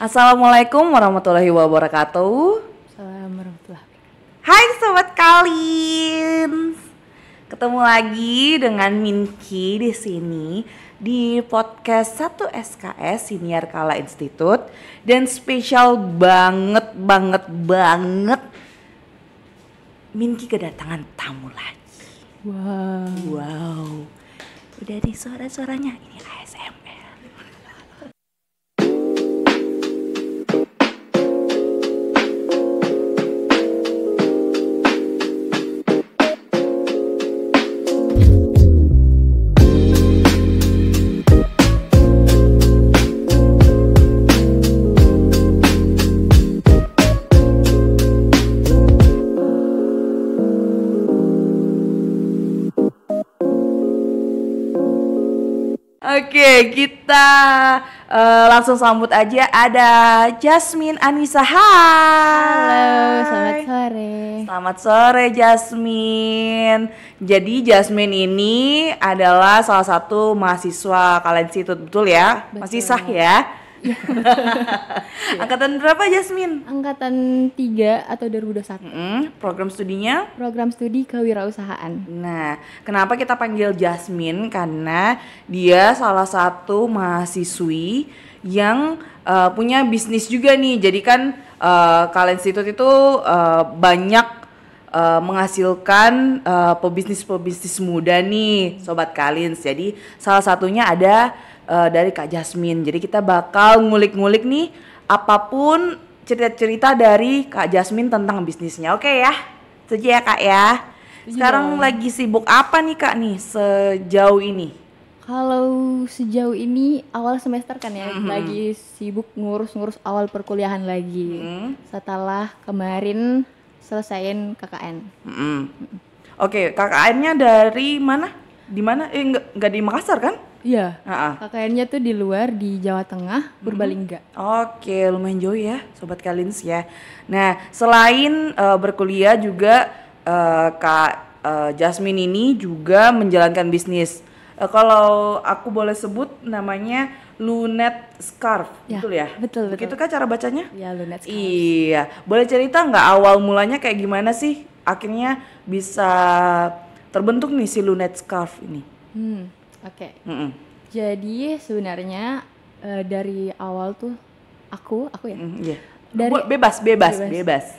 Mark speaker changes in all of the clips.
Speaker 1: Assalamualaikum warahmatullahi wabarakatuh.
Speaker 2: Assalamualaikum warahmatullahi wabarakatuh.
Speaker 1: Hai Sobat Kalins. Ketemu lagi dengan Minky di sini di podcast 1 SKS Siniar Kala Institute, dan spesial banget Minky kedatangan tamu lagi. Wow. Udah di suara-suaranya, ini ASMR. Oke, kita langsung sambut aja. Ada Jasmine Anissa. Hai.
Speaker 2: Halo, selamat sore.
Speaker 1: Selamat sore Jasmine. Jadi Jasmine ini adalah salah satu mahasiswa Kala Institute, betul ya?
Speaker 2: Betul.
Speaker 1: Masih sah ya? Angkatan berapa Jasmine?
Speaker 2: Angkatan 3 atau 2021.
Speaker 1: Program studinya?
Speaker 2: Program studi kewirausahaan.
Speaker 1: Nah, kenapa kita panggil Jasmine? Karena dia salah satu mahasiswi yang punya bisnis juga nih. Jadi kan Kala Institute itu banyak menghasilkan pebisnis muda nih, Sobat Kalins. Jadi salah satunya ada dari Kak Jasmine. Jadi kita bakal ngulik-ngulik nih apapun cerita-cerita dari Kak Jasmine tentang bisnisnya. Oke ya? Setuju ya Kak ya? Sekarang lagi sibuk apa nih Kak nih sejauh ini?
Speaker 2: Kalau sejauh ini awal semester kan ya, lagi sibuk ngurus awal perkuliahan lagi. Setelah kemarin selesaiin KKN.
Speaker 1: Oke, KKN-nya dari mana? Di mana? Enggak di Makassar kan?
Speaker 2: Iya. KKN-nya tuh di luar, di Jawa Tengah, Purbalingga.
Speaker 1: Oke, lumayan jauh ya, Sobat Kalins ya. Nah, selain berkuliah juga Kak Jasmine ini juga menjalankan bisnis. Kalau aku boleh sebut namanya Lunet Scarf,
Speaker 2: Ya,
Speaker 1: betul ya?
Speaker 2: betul.
Speaker 1: Begitu Kak cara bacanya?
Speaker 2: Ya, Lunet Scarf.
Speaker 1: Iya, boleh cerita nggak awal mulanya kayak gimana sih akhirnya bisa terbentuk nih si Lunet Scarf ini?
Speaker 2: Oke. Jadi sebenarnya dari awal tuh aku ya.
Speaker 1: Iya.
Speaker 2: Dari
Speaker 1: Bebas.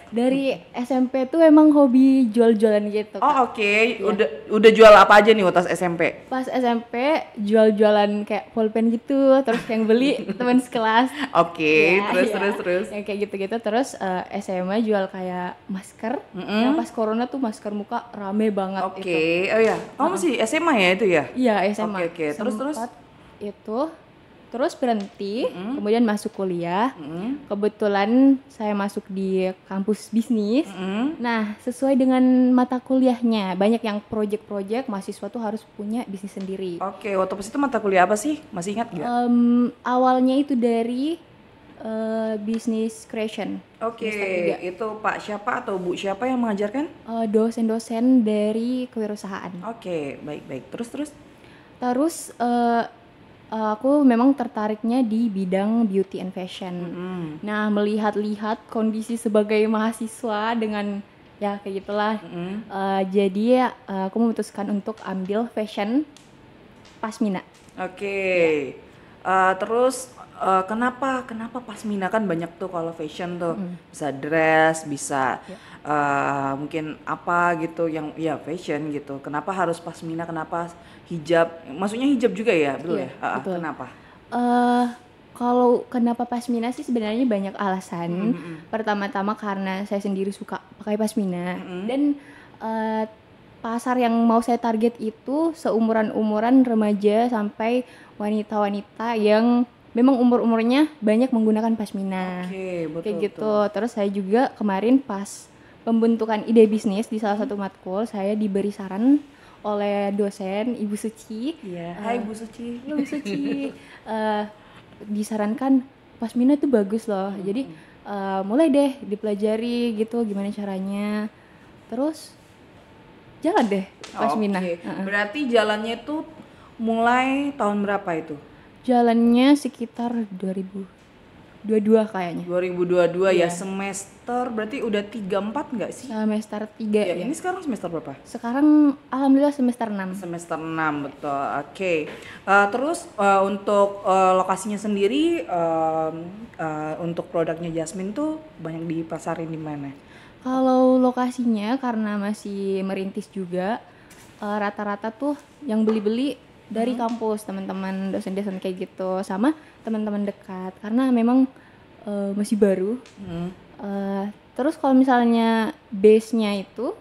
Speaker 2: Dari SMP tuh emang hobi jual-jualan gitu.
Speaker 1: Oh oke. Udah jual apa aja nih waktu SMP?
Speaker 2: Pas SMP jual-jualan kayak pulpen gitu, terus yang beli teman sekelas.
Speaker 1: Oke,
Speaker 2: Ya,
Speaker 1: terus.
Speaker 2: Yang kayak gitu-gitu, terus SMA jual kayak masker. Yang pas corona tuh masker muka rame banget itu.
Speaker 1: Oke. Oh ya, kamu masih SMA ya itu ya?
Speaker 2: Iya, SMA.
Speaker 1: Oke. Terus.
Speaker 2: Sempat itu terus berhenti, kemudian masuk kuliah. Kebetulan saya masuk di kampus bisnis. Nah, sesuai dengan mata kuliahnya, banyak yang project-project mahasiswa tuh harus punya bisnis sendiri.
Speaker 1: Oke, waktu pas itu mata kuliah apa sih? Masih ingat nggak?
Speaker 2: Awalnya itu dari business creation.
Speaker 1: Oke, itu Pak siapa atau Bu siapa yang mengajarkan?
Speaker 2: Dosen-dosen dari kewirausahaan.
Speaker 1: Oke, baik. Terus.
Speaker 2: Terus aku memang tertariknya di bidang beauty and fashion. Nah, melihat-lihat kondisi sebagai mahasiswa dengan ya kayak gitulah. Jadi aku memutuskan untuk ambil fashion pasmina.
Speaker 1: Oke. Terus kenapa pasmina? Kan banyak tuh kalau fashion tuh bisa dress, bisa mungkin apa gitu yang ya fashion gitu. Kenapa harus pasmina? Kenapa hijab? Maksudnya hijab juga ya, betul ya?
Speaker 2: Betul.
Speaker 1: Kenapa?
Speaker 2: Kalau kenapa pasmina sih sebenarnya banyak alasan. Pertama-tama karena saya sendiri suka pakai pasmina dan pasar yang mau saya target itu seumuran-umuran remaja sampai wanita-wanita yang memang umur-umurnya banyak menggunakan pasmina.
Speaker 1: Oke, betul.
Speaker 2: Kayak gitu. Terus saya juga kemarin pas pembentukan ide bisnis di salah satu matkul, saya diberi saran oleh dosen Ibu Suci.
Speaker 1: Iya. Hai Bu Suci.
Speaker 2: Halo Bu Suci. Disarankan pasmina itu bagus loh. Jadi mulai deh dipelajari gitu gimana caranya. Terus jalan deh pasmina.
Speaker 1: Oke. Berarti jalannya itu mulai tahun berapa itu?
Speaker 2: Jalannya sekitar 2000. dua kayaknya.
Speaker 1: 2022 ya,
Speaker 2: Iya.
Speaker 1: semester berarti udah 34 nggak sih?
Speaker 2: Semester 3
Speaker 1: Ya,
Speaker 2: ya.
Speaker 1: ini sekarang semester berapa?
Speaker 2: Sekarang alhamdulillah semester 6.
Speaker 1: Semester 6 betul. Oke. Terus untuk lokasinya sendiri untuk produknya Jasmine tuh banyak dipasarin di mana?
Speaker 2: Kalau lokasinya karena masih merintis juga, rata-rata tuh yang beli-beli dari kampus, teman-teman dosen-dosen kayak gitu, sama teman-teman dekat karena memang masih baru. Terus kalau misalnya base-nya itu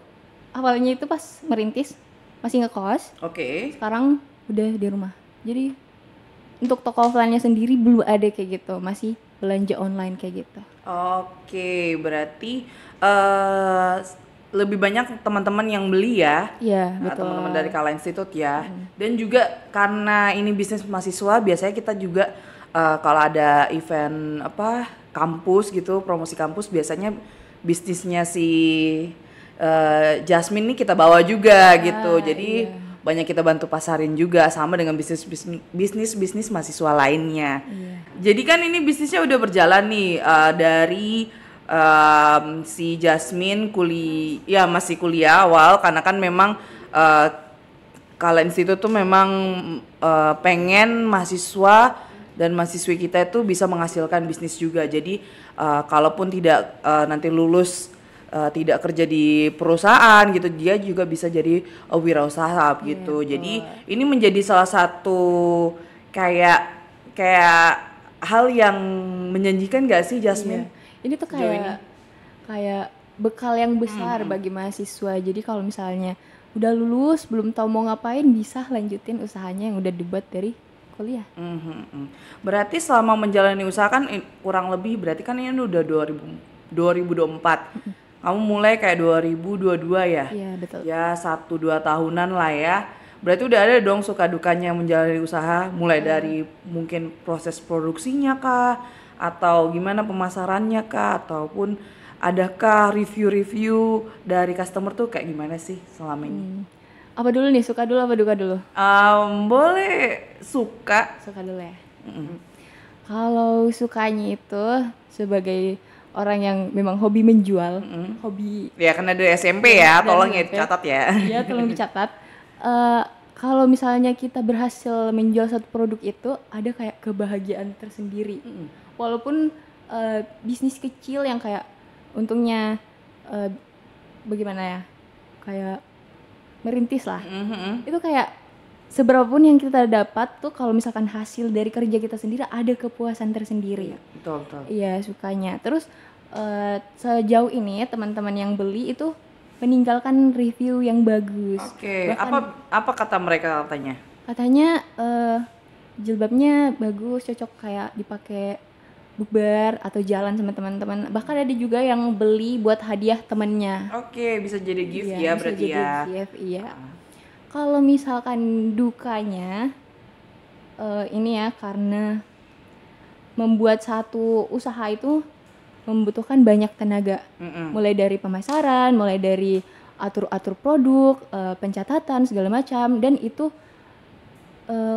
Speaker 2: awalnya itu pas merintis masih ngekos,
Speaker 1: Oke.
Speaker 2: sekarang udah di rumah. Jadi untuk toko offline-nya sendiri belum ada kayak gitu, masih belanja online kayak gitu.
Speaker 1: Oke, berarti lebih banyak teman-teman yang beli ya.
Speaker 2: Iya, betul.
Speaker 1: Teman-teman dari Kala Institute ya. Dan juga karena ini bisnis mahasiswa, biasanya kita juga kalau ada event kampus gitu, promosi kampus, biasanya bisnisnya si Jasmine nih kita bawa juga gitu. Jadi banyak kita bantu pasarin juga sama dengan bisnis mahasiswa lainnya. Jadi kan ini bisnisnya udah berjalan nih dari si Jasmine masih kuliah awal karena kan memang Kala Institute tuh memang pengen mahasiswa dan mahasiswi kita itu bisa menghasilkan bisnis juga. Jadi kalaupun tidak nanti lulus tidak kerja di perusahaan gitu, dia juga bisa jadi wirausaha gitu. Jadi ini menjadi salah satu kayak hal yang menjanjikan gak sih Jasmine?
Speaker 2: Ini tuh kayak bekal yang besar bagi mahasiswa. Jadi kalau misalnya udah lulus belum tahu mau ngapain, bisa lanjutin usahanya yang udah dibuat dari kuliah.
Speaker 1: Berarti selama menjalani usaha kan kurang lebih berarti kan ini udah 2024. Kamu mulai kayak 2022 ya?
Speaker 2: Iya, betul.
Speaker 1: Ya 1-2 tahunan lah ya. Berarti udah ada dong suka dukanya menjalani usaha, mulai dari mungkin proses produksinya kah, atau gimana pemasarannya kah, ataupun adakah review-review dari customer tuh kayak gimana sih selama ini?
Speaker 2: Apa dulu nih, suka dulu apa duka dulu?
Speaker 1: Boleh suka.
Speaker 2: Suka dulu ya. Kalau sukanya itu sebagai orang yang memang hobi menjual, hobi
Speaker 1: Ya karena dari SMP ya,
Speaker 2: dari
Speaker 1: tolong ya
Speaker 2: SMP.
Speaker 1: dicatat ya.
Speaker 2: Iya, tolong dicatat. Kalau misalnya kita berhasil menjual satu produk itu ada kayak kebahagiaan tersendiri. Walaupun bisnis kecil yang kayak untungnya bagaimana ya, kayak merintis lah. Itu kayak seberapapun yang kita dapat tuh kalau misalkan hasil dari kerja kita sendiri ada kepuasan tersendiri.
Speaker 1: Betul.
Speaker 2: Iya, sukanya. Terus sejauh ini teman-teman yang beli itu meninggalkan review yang bagus.
Speaker 1: Oke,
Speaker 2: Bahkan
Speaker 1: apa kata mereka katanya?
Speaker 2: katanya jilbabnya bagus, cocok kayak dipakai bukber atau jalan sama teman-teman. Bahkan ada juga yang beli buat hadiah temannya.
Speaker 1: Oke, bisa jadi gift
Speaker 2: Iya,
Speaker 1: ya
Speaker 2: bisa
Speaker 1: berarti
Speaker 2: jadi
Speaker 1: ya.
Speaker 2: gift, iya. Kalau misalkan dukanya ini ya, karena membuat satu usaha itu membutuhkan banyak tenaga. Mulai dari pemasaran, mulai dari atur-atur produk, pencatatan segala macam, dan itu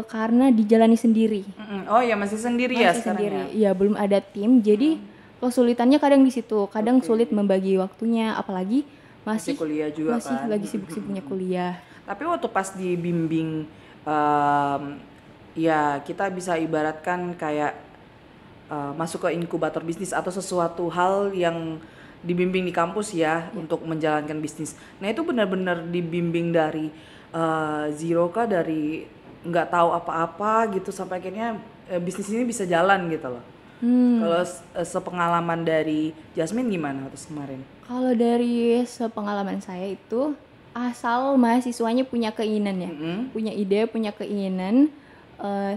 Speaker 2: karena dijalani sendiri.
Speaker 1: Oh ya masih sendiri ya
Speaker 2: Masih
Speaker 1: sekarang
Speaker 2: sendiri.
Speaker 1: ya?
Speaker 2: Iya, belum ada tim. Jadi kesulitannya kadang di situ. Kadang sulit membagi waktunya, apalagi masih
Speaker 1: kuliah juga
Speaker 2: masih
Speaker 1: kan?
Speaker 2: lagi sibuk-sibuknya kuliah.
Speaker 1: Tapi waktu pas dibimbing, ya kita bisa ibaratkan kayak masuk ke inkubator bisnis atau sesuatu hal yang dibimbing di kampus ya untuk menjalankan bisnis. Nah itu benar-benar dibimbing dari zero kah, dari nggak tahu apa-apa gitu sampai akhirnya bisnis ini bisa jalan gitu loh. Kalau sepengalaman dari Jasmine gimana waktu kemarin?
Speaker 2: Kalau dari sepengalaman saya itu asal mahasiswanya punya keinginan ya, punya ide, punya keinginan,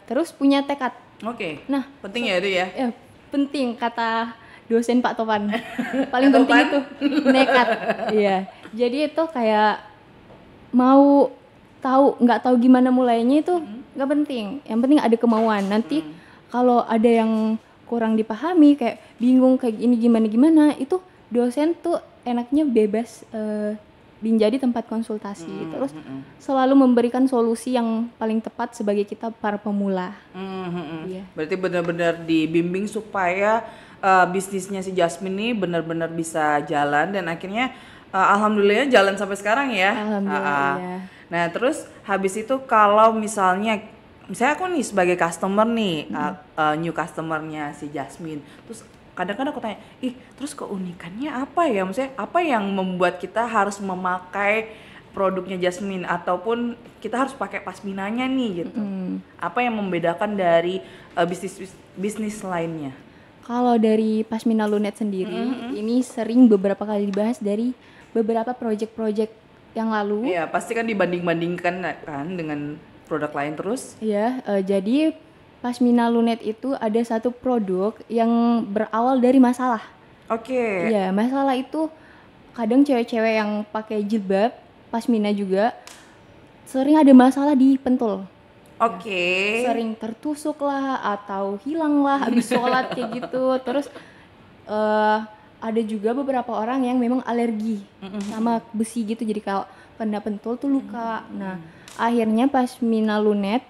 Speaker 2: terus punya tekad.
Speaker 1: Oke.
Speaker 2: Nah,
Speaker 1: Penting ya itu ya.
Speaker 2: Ya, penting kata dosen Pak Topan. Paling penting itu nekat. Iya. Jadi itu kayak mau nggak tahu gimana mulainya itu nggak penting. Yang penting ada kemauan. Nanti kalau ada yang kurang dipahami kayak bingung kayak ini gimana itu dosen tuh enaknya bebas menjadi tempat konsultasi. Terus selalu memberikan solusi yang paling tepat sebagai kita para pemula.
Speaker 1: Iya. Berarti benar-benar dibimbing supaya bisnisnya si Jasmine ini benar-benar bisa jalan dan akhirnya alhamdulillah jalan sampai sekarang ya.
Speaker 2: Alhamdulillah, iya.
Speaker 1: Nah terus habis itu kalau misalnya aku nih sebagai customer nih, new customernya si Jasmine, terus kadang-kadang aku tanya, terus keunikannya apa ya? Maksudnya apa yang membuat kita harus memakai produknya Jasmine ataupun kita harus pakai pasminanya nih gitu? Apa yang membedakan dari bisnis lainnya?
Speaker 2: Kalau dari Pasmina Lunet sendiri, ini sering beberapa kali dibahas dari beberapa project-project yang lalu.
Speaker 1: Iya, pasti kan dibanding-bandingkan kan dengan produk lain terus.
Speaker 2: Iya, jadi Pasmina Lunet itu ada satu produk yang berawal dari masalah.
Speaker 1: Oke.
Speaker 2: Iya, masalah itu kadang cewek-cewek yang pakai jilbab, pasmina juga sering ada masalah di pentul.
Speaker 1: Oke.
Speaker 2: Sering tertusuk lah atau hilang lah habis sholat kayak gitu. Terus ada juga beberapa orang yang memang alergi sama besi gitu, jadi kalau kena pentul tuh luka. Nah, akhirnya Pasmina Lunet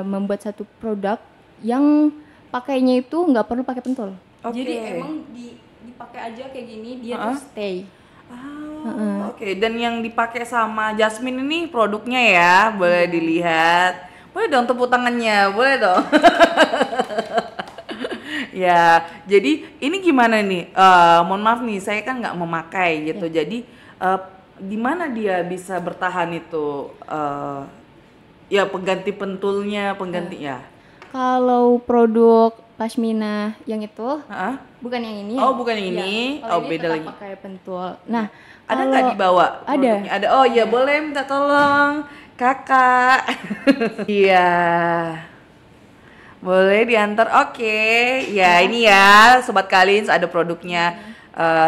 Speaker 2: membuat satu produk yang pakainya itu nggak perlu pakai pentul. Jadi emang dipakai aja kayak gini dia tuh stay.
Speaker 1: Oke. Dan yang dipakai sama Jasmine ini produknya ya, boleh dilihat. Boleh dong tepuk tangannya, boleh dong. Ya, jadi ini gimana nih? Mohon maaf nih, saya kan nggak memakai gitu. Jadi di mana dia bisa bertahan itu? Ya pengganti pentulnya, pengganti ya.
Speaker 2: Kalau produk pasmina yang itu, bukan yang ini.
Speaker 1: Oh, bukan yang ini.
Speaker 2: Ya,
Speaker 1: Oh,
Speaker 2: ini
Speaker 1: beda lagi.
Speaker 2: pakai pentul. Nah,
Speaker 1: ada nggak dibawa?
Speaker 2: Ada.
Speaker 1: Ada. Oh iya, boleh minta tolong, kakak. Iya. Boleh diantar. Oke. Ya, ini ya, sobat Kalins ada produknya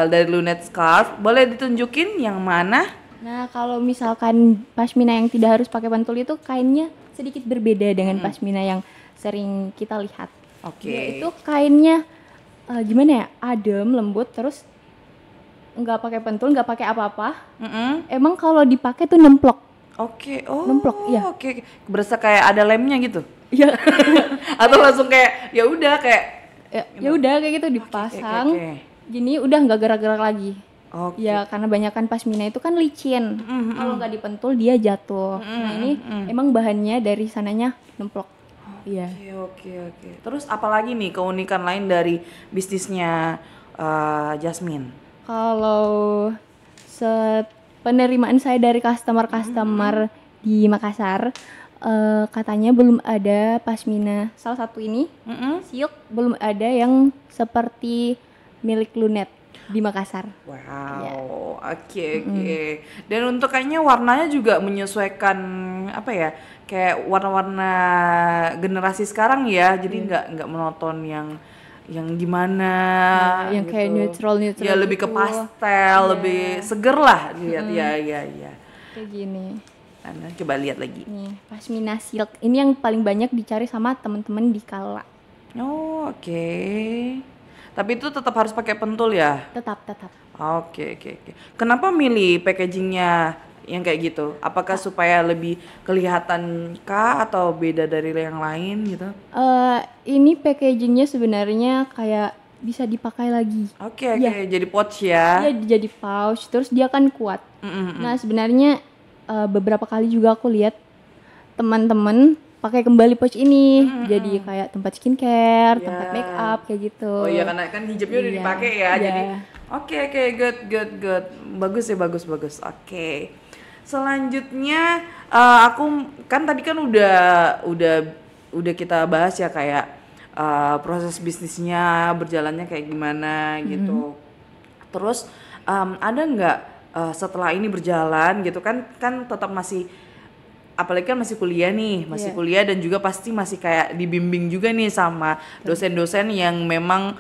Speaker 1: dari Lunet Scarf. Boleh ditunjukin yang mana?
Speaker 2: Nah, kalau misalkan pasmina yang tidak harus pakai pentul itu kainnya sedikit berbeda dengan pasmina yang sering kita lihat.
Speaker 1: Oke.
Speaker 2: Dia itu kainnya gimana ya? Adem, lembut, terus nggak pakai pentul, nggak pakai apa-apa. Emang kalau dipakai tuh nemplok.
Speaker 1: Oke. Oh.
Speaker 2: Nemplok, iya.
Speaker 1: Oke. Berasa kayak ada lemnya gitu.
Speaker 2: Iya.
Speaker 1: Atau langsung kayak ya udah kayak
Speaker 2: ya udah kayak gitu dipasang.
Speaker 1: Oke.
Speaker 2: Gini udah nggak gerak-gerak lagi.
Speaker 1: Oke.
Speaker 2: Ya karena banyakan pasmina itu kan licin. Kalau nggak dipentul dia jatuh. Nah ini emang bahannya dari sananya nemplok. Iya.
Speaker 1: Oke. Terus apalagi nih keunikan lain dari bisnisnya Jasmine?
Speaker 2: Kalau penerimaan saya dari customer di Makassar, katanya belum ada pasmina salah satu ini silk belum ada yang seperti milik Lunet di Makassar.
Speaker 1: Wow, oke. Dan untuk kayaknya warnanya juga menyesuaikan apa ya, kayak warna-warna generasi sekarang ya, jadi nggak monoton yang gimana,
Speaker 2: yang
Speaker 1: gitu.
Speaker 2: kayak neutral
Speaker 1: ya lebih ke pastel, lebih seger lah lihat ya.
Speaker 2: Kayak gini.
Speaker 1: Nah, coba lihat lagi.
Speaker 2: Nih, pasmina silk. Ini yang paling banyak dicari sama teman-teman di Kala.
Speaker 1: Oh, oke. Tapi itu tetap harus pakai pentul ya?
Speaker 2: Tetap.
Speaker 1: Oke. Kenapa milih packagingnya yang kayak gitu? Apakah supaya lebih kelihatan kah atau beda dari yang lain gitu?
Speaker 2: Ini packagingnya sebenarnya kayak bisa dipakai lagi.
Speaker 1: Oke. Jadi pouch ya?
Speaker 2: Iya, jadi pouch. Terus dia kan kuat. Nah, sebenarnya beberapa kali juga aku lihat teman-teman pakai kembali pouch ini. Jadi kayak tempat skincare, tempat make up kayak gitu.
Speaker 1: Oh iya, karena kan hijabnya udah dipakai ya. Jadi oke, good. Bagus. Oke. Selanjutnya aku kan tadi kan udah kita bahas ya kayak proses bisnisnya berjalannya kayak gimana gitu. Terus ada nggak setelah ini berjalan gitu kan tetap masih, apalagi kan masih kuliah nih, kuliah dan juga pasti masih kayak dibimbing juga nih sama dosen-dosen yang memang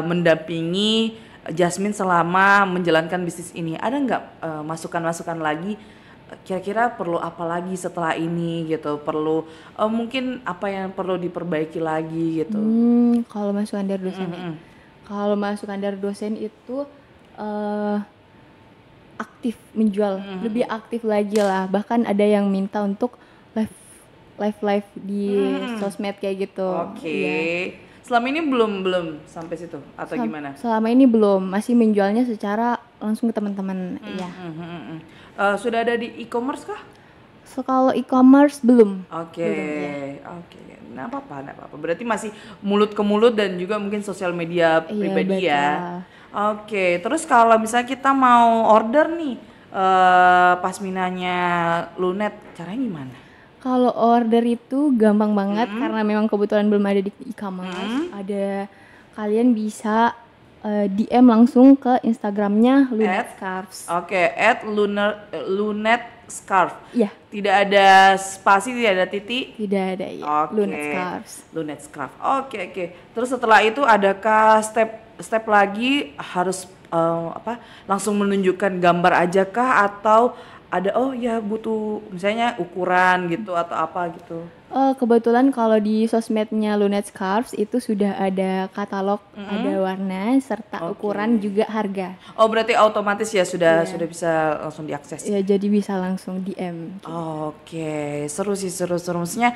Speaker 1: mendampingi Jasmine selama menjalankan bisnis ini. Ada nggak masukan-masukan lagi? Kira-kira perlu apa lagi setelah ini gitu? Perlu mungkin apa yang perlu diperbaiki lagi gitu?
Speaker 2: Kalau masukan dari dosen, kalau masukan dari dosen itu aktif menjual, lebih aktif lagi lah. Bahkan ada yang minta untuk live di sosmed kayak gitu.
Speaker 1: Oke. Selama ini belum sampai situ atau gimana?
Speaker 2: Selama ini belum, masih menjualnya secara langsung ke teman-teman. Iya.
Speaker 1: Sudah ada di e-commerce kah?
Speaker 2: So, kalau e-commerce belum.
Speaker 1: Oke,
Speaker 2: Belum,
Speaker 1: oke. Nah, apa-apa. Berarti masih mulut ke mulut dan juga mungkin sosial media pribadi
Speaker 2: betul.
Speaker 1: ya. Oke, terus kalau misalnya kita mau order nih pasminanya Lunet, caranya gimana?
Speaker 2: Kalau order itu gampang banget karena memang kebetulan belum ada di e-commerce. Ada, kalian bisa DM langsung ke Instagramnya Lunet Scarves.
Speaker 1: Oke, Lunet Scarf.
Speaker 2: Iya,
Speaker 1: Tidak ada spasi, tidak ada titik.
Speaker 2: tidak ada ya.
Speaker 1: Oke.
Speaker 2: Lunet Scarves.
Speaker 1: Lunet Scarf. Oke. Terus setelah itu adakah step lagi harus langsung menunjukkan gambar aja kah atau ada butuh misalnya ukuran gitu atau apa gitu?
Speaker 2: Kebetulan kalau di sosmednya Lunet Scarves itu sudah ada katalog, ada warna serta ukuran juga harga.
Speaker 1: Oh, berarti otomatis ya sudah bisa langsung diakses.
Speaker 2: Ya, jadi bisa langsung DM.
Speaker 1: Oke, seru sih, seru. Maksudnya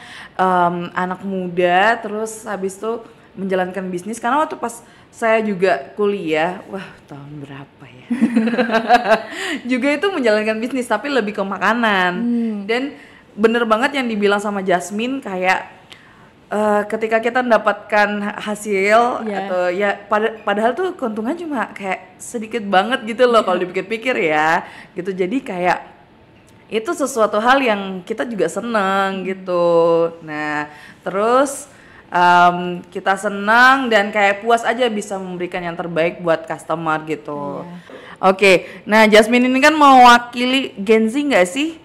Speaker 1: anak muda terus habis itu menjalankan bisnis, karena waktu pas saya juga kuliah, tahun berapa ya? Juga itu menjalankan bisnis tapi lebih ke makanan. Dan bener banget yang dibilang sama Jasmine kayak ketika kita mendapatkan hasil atau ya padahal tuh keuntungan cuma kayak sedikit banget gitu loh kalau dipikir-pikir ya gitu. Jadi kayak itu sesuatu hal yang kita juga seneng gitu. Nah terus kita senang dan kayak puas aja bisa memberikan yang terbaik buat customer gitu. Oke, nah Jasmine ini kan mewakili Gen Z nggak sih?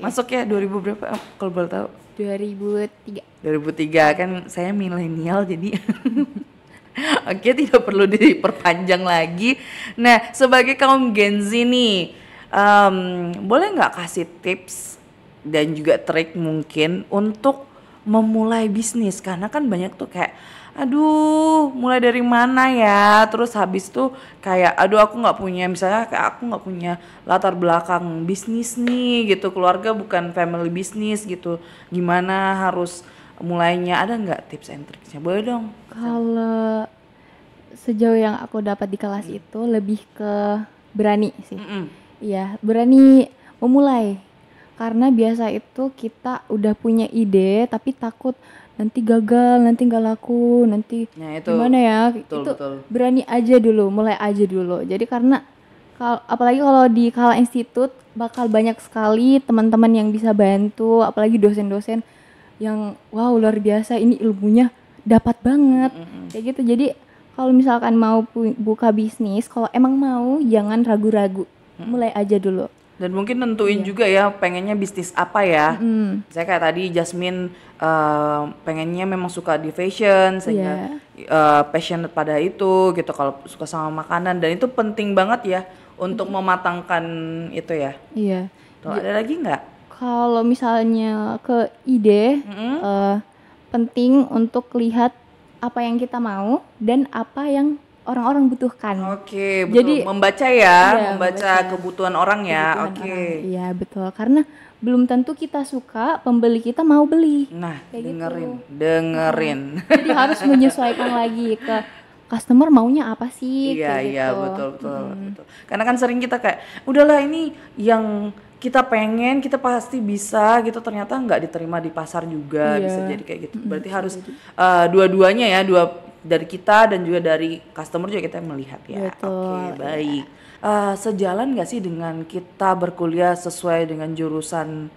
Speaker 2: Masuk
Speaker 1: ya 2000 berapa kalau boleh tahu?
Speaker 2: 2003
Speaker 1: kan saya milenial jadi oke, tidak perlu diperpanjang lagi. Nah sebagai kaum Gen Z nih boleh nggak kasih tips dan juga trik mungkin untuk memulai bisnis, karena kan banyak tuh kayak aduh mulai dari mana ya, terus habis tuh kayak aduh aku nggak punya, misalnya kayak aku nggak punya latar belakang bisnis nih gitu, keluarga bukan family bisnis gitu, gimana harus mulainya, ada nggak tips and tricksnya, boleh dong?
Speaker 2: Kalau sejauh yang aku dapat di kelas itu lebih ke berani sih. Iya, berani memulai. Karena biasa itu kita udah punya ide tapi takut nanti gagal, nanti nggak laku, nanti gimana ya? Betul. Berani aja dulu, mulai aja dulu. Jadi karena apalagi kalau di Kala Institute bakal banyak sekali teman-teman yang bisa bantu, apalagi dosen-dosen yang wow luar biasa, ini ilmunya dapat banget. Kayak gitu. Jadi kalau misalkan mau buka bisnis, kalau emang mau jangan ragu-ragu. Mulai aja dulu.
Speaker 1: Dan mungkin nentuin juga ya pengennya bisnis apa ya. Saya kayak tadi Jasmine pengennya memang suka di fashion sehingga passionate pada itu gitu, kalau suka sama makanan, dan itu penting banget ya untuk mematangkan itu ya. Iya. Tuh, ada lagi nggak?
Speaker 2: Kalau misalnya ke ide penting untuk lihat apa yang kita mau dan apa yang orang-orang butuhkan.
Speaker 1: Oke, betul. Jadi membaca kebutuhan orang ya.
Speaker 2: Iya, betul. Karena belum tentu kita suka, pembeli kita mau beli.
Speaker 1: Nah, dengerin.
Speaker 2: Jadi harus menyesuaikan lagi ke customer maunya apa sih.
Speaker 1: Iya, betul. Karena kan sering kita kayak, udahlah ini yang kita pengen, kita pasti bisa gitu, ternyata nggak diterima di pasar juga, bisa jadi kayak gitu. Berarti harus dua-duanya ya, dari kita dan juga dari customer juga kita melihat ya. Oke, baik. Sejalan nggak sih dengan kita berkuliah sesuai dengan jurusan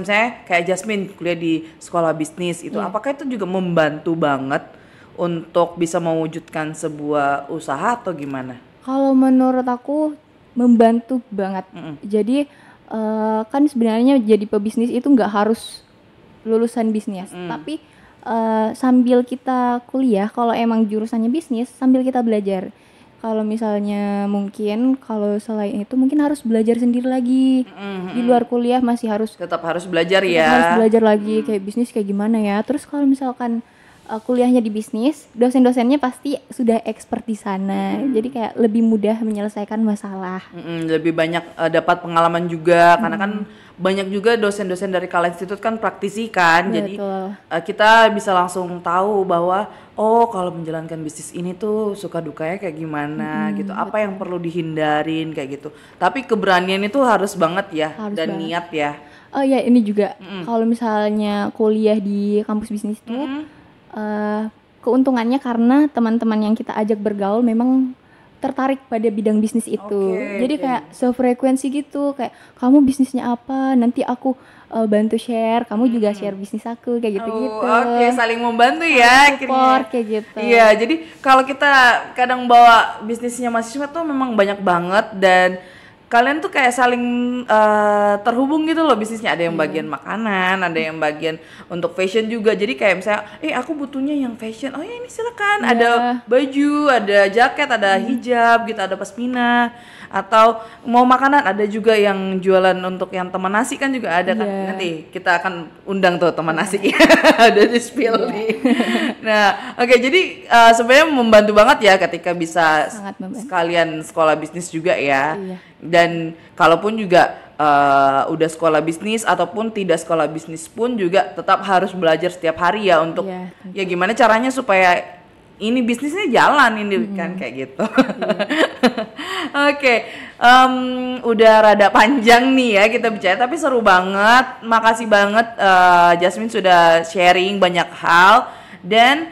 Speaker 1: saya kayak Jasmine kuliah di sekolah bisnis itu, apakah itu juga membantu banget untuk bisa mewujudkan sebuah usaha atau gimana?
Speaker 2: Kalau menurut aku membantu banget. Jadi kan sebenarnya jadi pebisnis itu nggak harus lulusan bisnis, tapi sambil kita kuliah, kalau emang jurusannya bisnis, sambil kita belajar. Kalau misalnya mungkin kalau selain itu mungkin harus belajar sendiri lagi. Di luar kuliah masih harus
Speaker 1: tetap harus belajar ya.
Speaker 2: Harus belajar lagi kayak bisnis kayak gimana ya. Terus kalau misalkan kuliahnya di bisnis, dosen-dosennya pasti sudah expert di sana. Jadi kayak lebih mudah menyelesaikan masalah.
Speaker 1: Lebih banyak dapat pengalaman juga karena kan banyak juga dosen-dosen dari Kala Institute kan praktisi kan. Jadi
Speaker 2: Betul.
Speaker 1: kita bisa langsung tahu bahwa oh kalau menjalankan bisnis ini tuh suka dukanya kayak gimana gitu. Apa yang perlu dihindarin kayak gitu. Tapi keberanian itu harus banget ya
Speaker 2: Harus
Speaker 1: dan
Speaker 2: banget.
Speaker 1: niat ya.
Speaker 2: Oh ya, ini juga kalau misalnya kuliah di kampus bisnis tuh keuntungannya karena teman-teman yang kita ajak bergaul memang tertarik pada bidang bisnis itu.
Speaker 1: Oke,
Speaker 2: Jadi
Speaker 1: oke.
Speaker 2: kayak sefrekuensi gitu, kayak kamu bisnisnya apa, nanti aku bantu share, kamu juga share bisnis aku kayak gitu-gitu.
Speaker 1: Oke, saling membantu ya
Speaker 2: Support
Speaker 1: akhirnya.
Speaker 2: kayak gitu.
Speaker 1: Iya, jadi kalau kita kadang bawa bisnisnya mahasiswa tuh memang banyak banget dan kalian tuh kayak saling terhubung gitu loh bisnisnya. Ada yang bagian makanan, ada yang bagian untuk fashion juga. Jadi kayak misalnya, aku butuhnya yang fashion. Oh ya ini silakan. Ada baju, ada jaket, ada hijab gitu, ada pasmina. Atau mau makanan ada juga yang jualan untuk yang teman nasi kan juga ada kan. Nanti kita akan undang tuh teman nasi. Udah di spill nih. Nah, oke jadi sebenarnya membantu banget ya ketika bisa
Speaker 2: Sangat membantu.
Speaker 1: sekalian sekolah bisnis juga ya.
Speaker 2: Iya.
Speaker 1: Dan kalaupun juga udah sekolah bisnis ataupun tidak sekolah bisnis pun juga tetap harus belajar setiap hari ya untuk
Speaker 2: Iya,
Speaker 1: ya gimana caranya supaya ini bisnisnya jalan ini kan kayak gitu. Oke, udah rada panjang nih ya kita bicara tapi seru banget. Makasih banget Jasmine sudah sharing banyak hal dan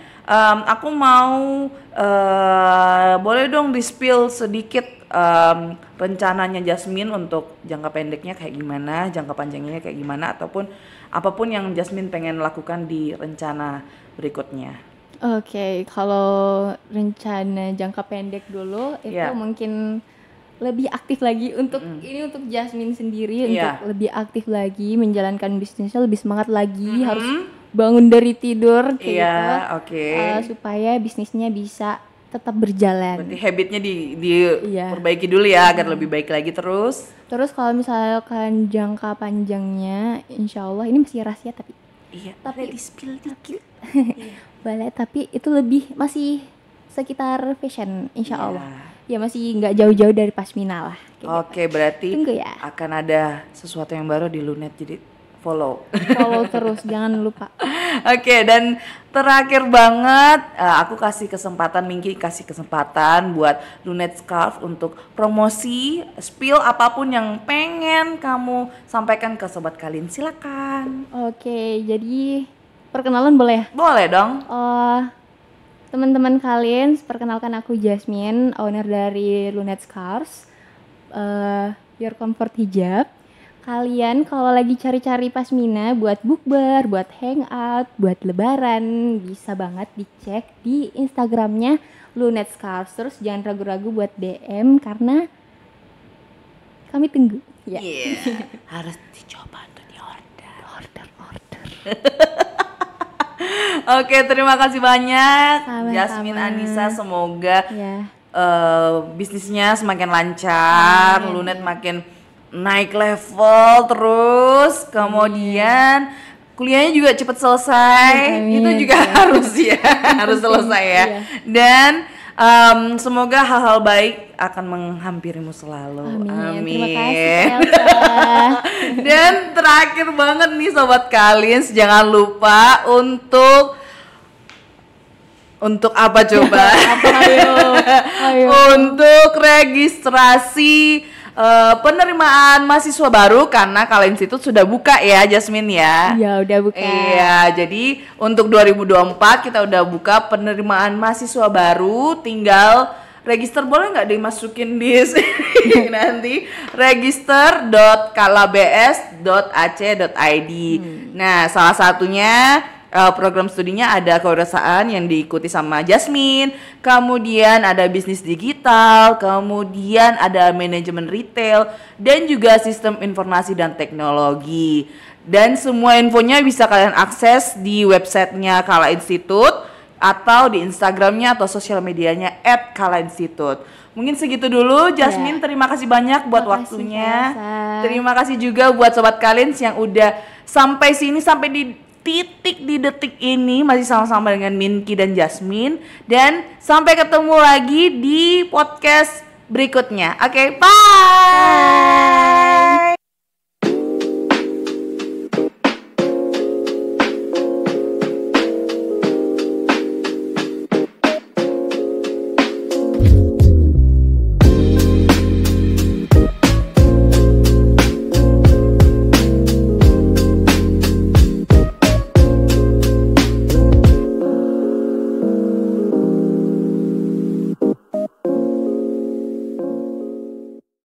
Speaker 1: aku mau boleh dong di-spill sedikit rencananya Jasmine untuk jangka pendeknya kayak gimana, jangka panjangnya kayak gimana ataupun apapun yang Jasmine pengen lakukan di rencana berikutnya.
Speaker 2: Oke, kalau rencana jangka pendek dulu itu
Speaker 1: Iya.
Speaker 2: mungkin lebih aktif lagi untuk ini untuk Jasmine sendiri
Speaker 1: Iya.
Speaker 2: untuk lebih aktif lagi menjalankan bisnisnya lebih semangat lagi harus bangun dari tidur kayak
Speaker 1: Iya,
Speaker 2: gitu
Speaker 1: oke.
Speaker 2: supaya bisnisnya bisa tetap berjalan.
Speaker 1: Berarti habitnya diperbaiki dulu ya agar lebih baik lagi terus.
Speaker 2: Terus kalau misalkan jangka panjangnya, insya Allah ini masih rahasia tapi
Speaker 1: Iya,
Speaker 2: Tapi-
Speaker 1: di-spill dikit.
Speaker 2: boleh tapi itu lebih masih sekitar fashion insya
Speaker 1: Iya.
Speaker 2: Allah. Ya masih nggak jauh-jauh dari pasmina lah. kayak gitu.
Speaker 1: Oke, berarti
Speaker 2: Tunggu ya.
Speaker 1: akan ada sesuatu yang baru di Lunet jadi follow.
Speaker 2: Follow terus jangan lupa.
Speaker 1: Oke, dan terakhir banget aku kasih kesempatan Mingki kasih kesempatan buat Lunet Scarf untuk promosi, spill apapun yang pengen kamu sampaikan ke sobat kalian. Silakan.
Speaker 2: Oke, jadi perkenalan boleh ya?
Speaker 1: Boleh dong.
Speaker 2: Teman-teman kalian, perkenalkan aku Jasmine, owner dari Lunet Scarves, Your Comfort Hijab. Kalian kalau lagi cari-cari pasmina buat bukber, buat hangout, buat lebaran, bisa banget dicek di Instagramnya Lunet Scarves. Terus jangan ragu-ragu buat DM karena kami tunggu. Ya.
Speaker 1: Iya. Harus dicoba untuk diorder.
Speaker 2: Order.
Speaker 1: Oke, terima kasih banyak
Speaker 2: Sama-sama.
Speaker 1: Jasmine Anissa. Semoga
Speaker 2: Ya.
Speaker 1: bisnisnya semakin lancar,
Speaker 2: Amin.
Speaker 1: Lunet makin naik level terus, kemudian kuliahnya juga cepat selesai.
Speaker 2: Amin.
Speaker 1: Itu juga harus ya, harus selesai ya.
Speaker 2: Iya.
Speaker 1: Dan semoga hal-hal baik akan menghampirimu selalu.
Speaker 2: Amin. Terima kasih Kak Elsa.
Speaker 1: Dan terakhir banget nih sobat kalian, jangan lupa untuk apa coba?
Speaker 2: Ayo.
Speaker 1: Untuk registrasi penerimaan mahasiswa baru karena Kala Institute sudah buka ya Jasmine ya.
Speaker 2: Ya udah buka.
Speaker 1: Iya, jadi untuk 2024 kita udah buka penerimaan mahasiswa baru, tinggal register. Boleh nggak dimasukin di sini nanti register.kalabs.ac.id. Nah, salah satunya program studinya ada kewirausahaan yang diikuti sama Jasmine, kemudian ada bisnis digital, kemudian ada manajemen retail, dan juga sistem informasi dan teknologi. Dan semua infonya bisa kalian akses di websitenya Kala Institute atau di Instagramnya atau sosial medianya @kalainstitute. Mungkin segitu dulu Jasmine, terima kasih banyak buat
Speaker 2: Terima kasih,
Speaker 1: waktunya.
Speaker 2: Elsa.
Speaker 1: Terima kasih juga buat sobat kalian yang udah sampai sini, sampai di titik di detik ini masih sama-sama dengan Minky dan Jasmine, dan sampai ketemu lagi di podcast berikutnya. Oke, bye.